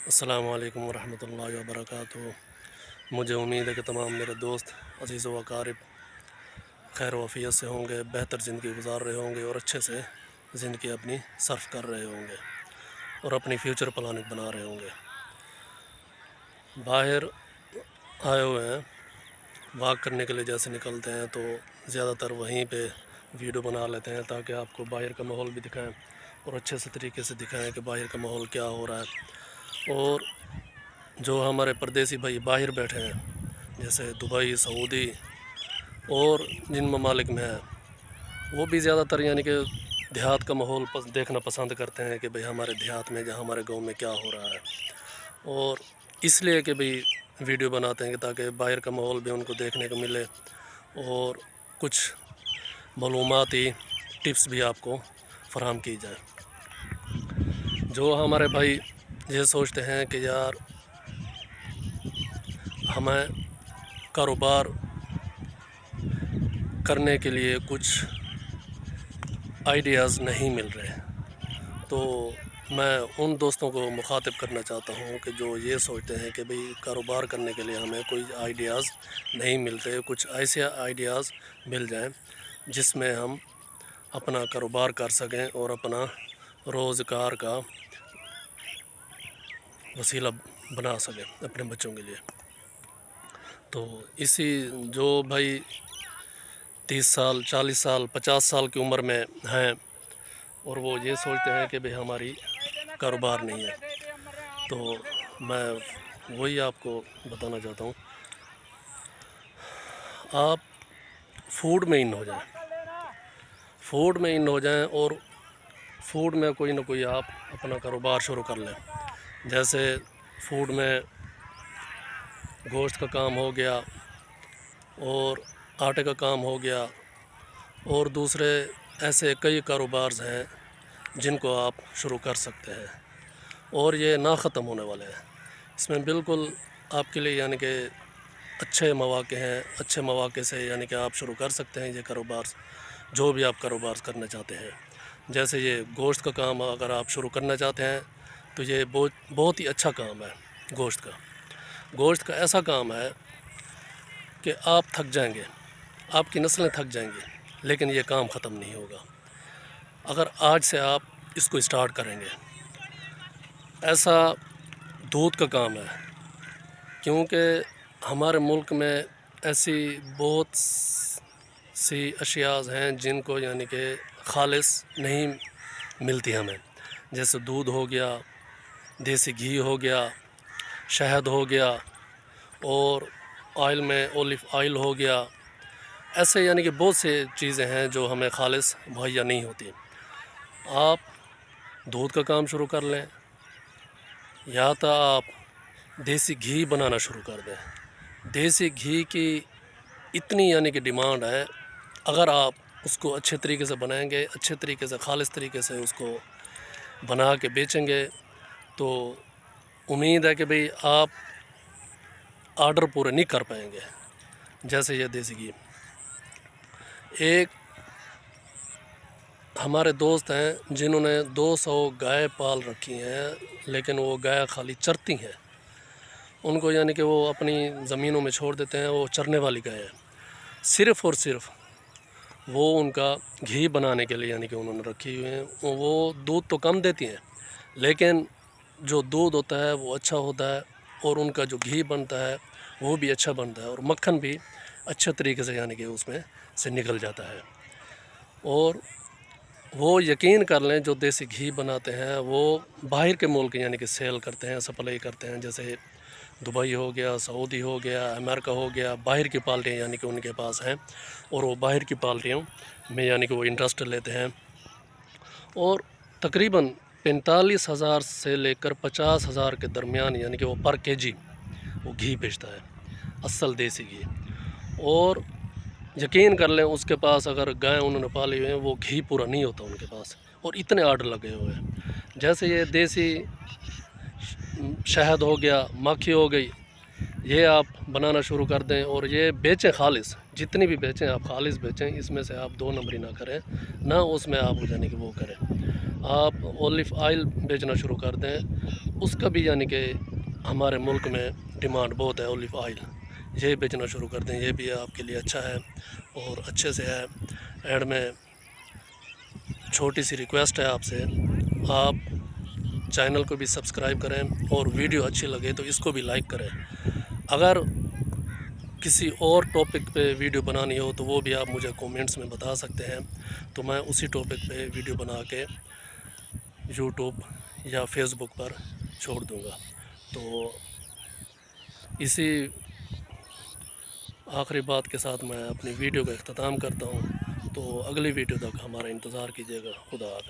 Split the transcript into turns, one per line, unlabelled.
السلام علیکم ورحمۃ اللہ وبرکاتہ۔ مجھے امید ہے کہ تمام میرے دوست عزیز و اقارب خیر و عافیت سے ہوں گے، بہتر زندگی گزار رہے ہوں گے اور اچھے سے زندگی اپنی صرف کر رہے ہوں گے اور اپنی فیوچر پلاننگ بنا رہے ہوں گے۔ باہر آئے ہوئے ہیں، واک کرنے کے لیے جیسے نکلتے ہیں تو زیادہ تر وہیں پہ ویڈیو بنا لیتے ہیں تاکہ آپ کو باہر کا ماحول بھی دکھائیں اور اچھے سے طریقے سے دکھائیں کہ باہر کا ماحول کیا ہو رہا ہے۔ اور جو ہمارے پردیسی بھائی باہر بیٹھے ہیں جیسے دبئی، سعودی اور جن ممالک میں ہیں، وہ بھی زیادہ تر کہ دیہات کا ماحول دیکھنا پسند کرتے ہیں کہ بھئی ہمارے دیہات میں یا ہمارے گاؤں میں کیا ہو رہا ہے، اور اس لیے کہ بھئی ویڈیو بناتے ہیں کہ تاکہ باہر کا ماحول بھی ان کو دیکھنے کو ملے اور کچھ معلوماتی ٹپس بھی آپ کو فراہم کی جائیں۔ جو ہمارے بھائی یہ سوچتے ہیں کہ یار ہمیں کاروبار کرنے کے لیے کچھ آئیڈیاز نہیں مل رہے، تو میں ان دوستوں کو مخاطب کرنا چاہتا ہوں کہ جو یہ سوچتے ہیں کہ بھئی کاروبار کرنے کے لیے ہمیں کوئی آئیڈیاز نہیں ملتے، کچھ ایسے آئیڈیاز مل جائیں جس میں ہم اپنا کاروبار کر سکیں اور اپنا روزگار کا وسیلہ بنا سکیں اپنے بچوں کے لیے۔ تو اسی جو بھائی 30 سال، 40 سال، 50 سال کی عمر میں ہیں اور وہ یہ سوچتے ہیں کہ بھئی ہماری کاروبار نہیں ہے، تو میں وہی آپ کو بتانا چاہتا ہوں، آپ فوڈ میں ان ہو جائیں اور فوڈ میں کوئی نہ کوئی آپ اپنا کاروبار شروع کر لیں۔ جیسے فوڈ میں گوشت کا کام ہو گیا اور آٹے کا کام ہو گیا، اور دوسرے ایسے کئی کاروبار ہیں جن کو آپ شروع کر سکتے ہیں اور یہ نہ ختم ہونے والے ہیں۔ اس میں بالکل آپ کے لیے کہ اچھے مواقع ہیں، اچھے مواقع سے کہ آپ شروع کر سکتے ہیں یہ کاروبار، جو بھی آپ کاروبار کرنا چاہتے ہیں۔ جیسے یہ گوشت کا کام اگر آپ شروع کرنا چاہتے ہیں تو یہ بہت ہی اچھا کام ہے۔ گوشت کا ایسا کام ہے کہ آپ تھک جائیں گے، آپ کی نسلیں تھک جائیں گی، لیکن یہ کام ختم نہیں ہوگا اگر آج سے آپ اس کو اسٹارٹ کریں گے۔ ایسا دودھ کا کام ہے، کیونکہ ہمارے ملک میں ایسی بہت سی اشیاء ہیں جن کو کہ خالص نہیں ملتی ہمیں، جیسے دودھ ہو گیا، دیسی گھی ہو گیا، شہد ہو گیا، اور آئل میں اولیو آئل ہو گیا۔ ایسے کہ بہت سے چیزیں ہیں جو ہمیں خالص مہیا نہیں ہوتی۔ آپ دودھ کا کام شروع کر لیں یا تو آپ دیسی گھی بنانا شروع کر دیں۔ دیسی گھی کی اتنی کہ ڈیمانڈ ہے، اگر آپ اس کو اچھے طریقے سے بنائیں گے، اچھے طریقے سے خالص طریقے سے اس کو بنا کے بیچیں گے، تو امید ہے کہ بھئی آپ آرڈر پورے نہیں کر پائیں گے۔ جیسے یہ دیسی گھی، ایک ہمارے دوست ہیں جنہوں نے 200 گائے پال رکھی ہیں، لیکن وہ گائے خالی چرتی ہیں، ان کو کہ وہ اپنی زمینوں میں چھوڑ دیتے ہیں، وہ چرنے والی گائے ہیں، صرف اور صرف وہ ان کا گھی بنانے کے لیے کہ انہوں نے رکھی ہوئی ہیں۔ وہ دودھ تو کم دیتی ہیں، لیکن جو دودھ ہوتا ہے وہ اچھا ہوتا ہے، اور ان کا جو گھی بنتا ہے وہ بھی اچھا بنتا ہے، اور مکھن بھی اچھے طریقے سے کہ اس میں سے نکل جاتا ہے۔ اور وہ یقین کر لیں جو دیسی گھی بناتے ہیں وہ باہر کے ملک کہ سیل کرتے ہیں، سپلائی کرتے ہیں، جیسے دبئی ہو گیا، سعودی ہو گیا، امریکہ ہو گیا، باہر کی پارٹیاں کہ ان کے پاس ہیں، اور وہ باہر کی پارٹیوں میں کہ وہ انٹرسٹ لیتے ہیں، اور تقریباً 45,000 سے لے کر 50,000 کے درمیان کہ وہ پر کے جی وہ گھی بیچتا ہے، اصل دیسی گھی۔ اور یقین کر لیں اس کے پاس اگر گائے انہوں نے پالی ہوئے ہیں، وہ گھی پورا نہیں ہوتا ان کے پاس، اور اتنے آرڈر لگے ہوئے ہیں۔ جیسے یہ دیسی شہد ہو گیا، مکھی ہو گئی، یہ آپ بنانا شروع کر دیں اور یہ بیچیں خالص، جتنی بھی بیچیں آپ خالص بیچیں، اس میں سے آپ 2 نمبری نہ کریں، نہ اس میں آپ یعنی کہ وہ کریں۔ آپ اولیو آئل بیچنا شروع کر دیں، اس کا بھی یعنی کہ ہمارے ملک میں ڈیمانڈ بہت ہے، اولیو آئل یہ بیچنا شروع کر دیں، یہ بھی آپ کے لیے اچھا ہے اور اچھے سے ہے۔ اینڈ میں چھوٹی سی ریکویسٹ ہے آپ سے، آپ چینل کو بھی سبسکرائب کریں اور ویڈیو اچھی لگے تو اس کو بھی لائک کریں۔ اگر کسی اور ٹاپک پہ ویڈیو بنانی ہو تو وہ بھی آپ مجھے کومنٹس میں بتا سکتے ہیں، تو میں اسی ٹاپک پہ ویڈیو بنا کے یوٹیوب یا فیس بک پر چھوڑ دوں گا۔ تو اسی آخری بات کے ساتھ میں اپنی ویڈیو کا اختتام کرتا ہوں، تو اگلی ویڈیو تک ہمارا انتظار کیجیے گا۔ خدا حافظ۔